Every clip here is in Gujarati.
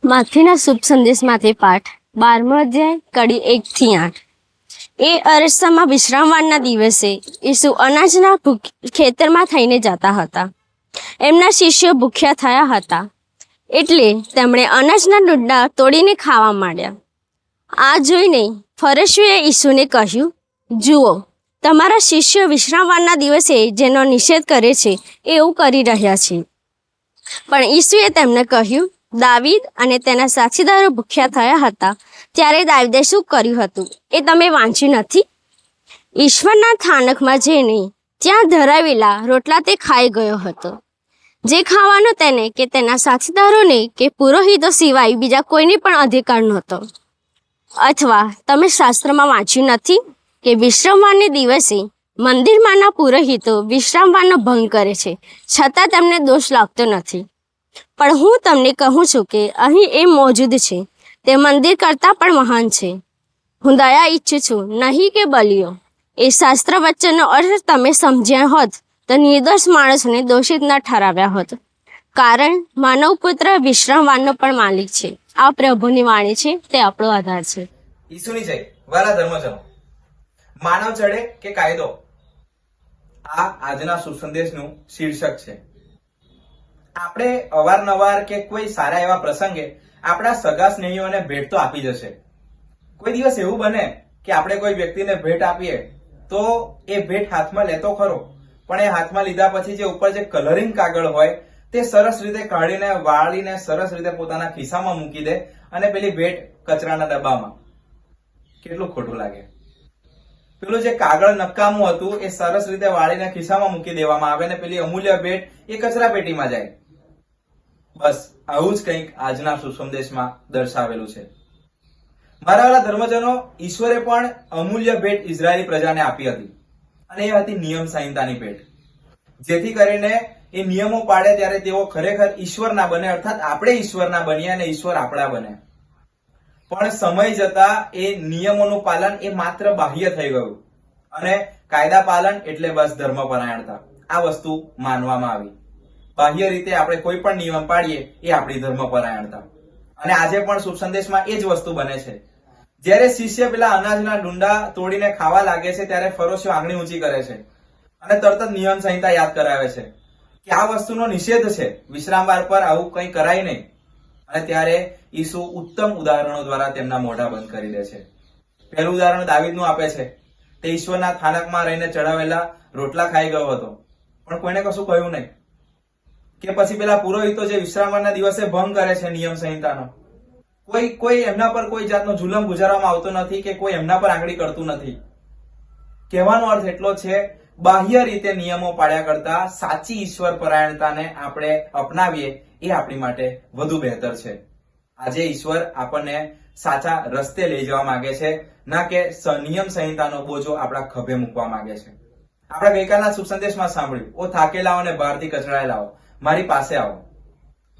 માથીના શુભ સંદેશમાંથી પાઠ 12મો અધ્યાય કડી 1 થી 8। એ અરસામાં વિશ્રામવારના દિવસે ઈસુ અનાજના ખેતરમાં થઈને જતા હતા। એમના શિષ્યો ભૂખ્યા થયા હતા, એટલે તેમણે અનાજના ડૂંડા તોડીને ખાવા માંડ્યા। આ જોઈને ફરીસીઓએ ઈસુને કહ્યું, જુઓ, તમારા શિષ્યો વિશ્રામવારના દિવસે જેનો નિષેધ કરે છે એવું કરી રહ્યા છે। પણ ઈસુએ તેમને કહ્યું, દાવીદ અને તેના સાથીદારો ભૂખ્યા થયા હતા ત્યારે દાવીદે શું કર્યું હતું એ તમે વાંચ્યું નથી? ઈશ્વરના થાનકમાં જઈને ત્યાં ધરાવેલા રોટલા તે ખાઈ ગયો હતો, જે ખાવાનો તેને કે તેના સાથીદારોને કે પુરોહિતો સિવાય બીજા કોઈને પણ અધિકાર નહોતો। અથવા તમે શાસ્ત્રમાં વાંચ્યું નથી કે વિશ્રામવારને દિવસે મંદિરમાંના પુરોહિતો વિશ્રામવારનો ભંગ કરે છે, છતાં તેમને દોષ લાગતો નથી। પણ હું તમને કહું છું કે અહીં એ મોજૂદ છે તે મંદિર કરતાં પણ મહાન છે। હું દયા ઈચ્છું છું, નહીં કે બલિઓ। એ શાસ્ત્ર વચનનો અર્થ તમે સમજ્યા હોત તો નિર્દોષ માણસોને દોષિત ન ઠરાવ્યા હોત, કારણ માનવ પુત્ર વિશ્રામવારનો પણ માલિક છે। આ પ્રભુની વાણી છે, તે આપણો આધાર છે। ઈસુની જય। વાલા ધર્મજનો, માનવ ચડે કે કાયદો, આ આજના સુસંદેશનું શીર્ષક છે। આપણે અવારનવાર કે કોઈ સારા એવા પ્રસંગે આપણા સગા સ્નેહીઓને ભેટ તો આપી જશે। કોઈ દિવસ એવું બને કે આપણે કોઈ વ્યક્તિને ભેટ આપીએ તો એ ભેટ હાથમાં લેતો ખરો, પણ એ હાથમાં લીધા પછી જે ઉપર જે કલરિંગ કાગળ હોય તે સરસ રીતે કાઢીને વાળીને સરસ રીતે પોતાના ખિસ્સામાં મૂકી દે અને પેલી ભેટ કચરાના ડબ્બામાં। કેટલું ખોટું લાગે। પેલું જે કાગળ નકામું હતું એ સરસ રીતે વાળીને ખિસ્સામાં મૂકી દેવામાં આવે ને પેલી અમૂલ્ય ભેટ એ કચરા પેટીમાં જાય। બસ આવું જ કંઈક આજના સુસંદેશમાં દર્શાવેલું છે। મારા વાલા ધર્મજનો, ઈશ્વરે પણ અમૂલ્ય ભેટ ઇઝરાયેલી પ્રજાને આપી હતી, અને એ હતી નિયમ સંહિતાની ભેટ, જેથી કરીને એ નિયમો પાડે ત્યારે તેઓ ખરેખર ઈશ્વરના બને, અર્થાત આપણે ઈશ્વરના બનીએ અને ઈશ્વર આપણા બને। પણ સમય જતા એ નિયમોનું પાલન એ માત્ર બાહ્ય થઈ ગયું અને કાયદા પાલન એટલે બસ ધર્મપરાયણતા આ વસ્તુ માનવામાં આવી। બાહ્ય રીતે આપણે કોઈ પણ નિયમ પાડીએ એ આપણી ધર્મપરાયણતા, અને આજે પણ શુભ સંદેશમાં એ જ વસ્તુ બને છે। જ્યારે શિષ્ય પેલા અનાજના ડુંડા તોડીને ખાવા લાગે છે ત્યારે ફરોશીઓ આંગળી ઊંચી કરે છે અને તરત જ નિયમ સંહિતા યાદ કરાવે છે કે આ વસ્તુનો નિષેધ છે, વિશ્રામવાર પર આવું કંઈ કરાય નહીં। અને ત્યારે ઈસુ ઉત્તમ ઉદાહરણો દ્વારા તેમના મોઢા બંધ કરી દે છે। પહેલું ઉદાહરણ દાવીદનું આપે છે। તે ઈશ્વરના થાનકમાં રહીને ચડાવેલા રોટલા ખાઈ ગયો હતો, પણ કોઈને કશું કહ્યું નહીં। કે પછી પેલા પુરોહિતો જે વિશ્રામવારના દિવસે ભંગ કરે છે નિયમ સંહિતાનો, કોઈ એમના પર કોઈ જાતનો જુલમ ગુજારવામાં આવતો નથી કે કોઈ એમના પર આંગળી કરતું નથી। કહેવાનો અર્થ એટલો છે, બાહ્ય રીતે નિયમો પાડ્યા કરતા સાચી ઈશ્વર પરાયણતાને આપણે અપનાવીએ એ આપણી માટે વધુ બહેતર છે। આજે ઈશ્વર આપણને સાચા રસ્તે લઈ જવા માંગે છે, ના કે નિયમ સંહિતાનો બોજો આપણા ખભે મૂકવા માંગે છે। આપણે ગઈકાલના શુભ સંદેશમાં સાંભળ્યું, ઓ થાકેલાઓ અને બહારથી કચડાયેલાઓ, મારી પાસે આવો।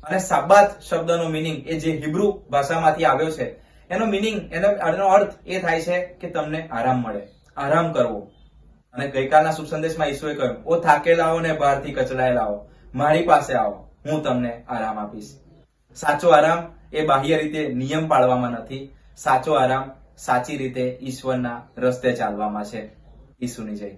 અને સાબાત શબ્દનો મીનિંગ એ જે હિબ્રુ ભાષામાંથી આવ્યો છે એનો મીનિંગ, એનો અર્થ એ થાય છે કે તમને આરામ મળે, આરામ કરવો। અને ગઈકાલના શુભ સંદેશમાં ઈસુએ કહ્યું, ઓ થાકેલાઓ અને બહારથી કચડાયેલાઓ, મારી પાસે આવો, હું તમને આરામ આપીશ। સાચો આરામ એ બાહ્ય રીતે નિયમ પાળવામાં નથી, સાચો આરામ સાચી રીતે ઈશ્વરના રસ્તે ચાલવામાં છે। ઈસુની જય।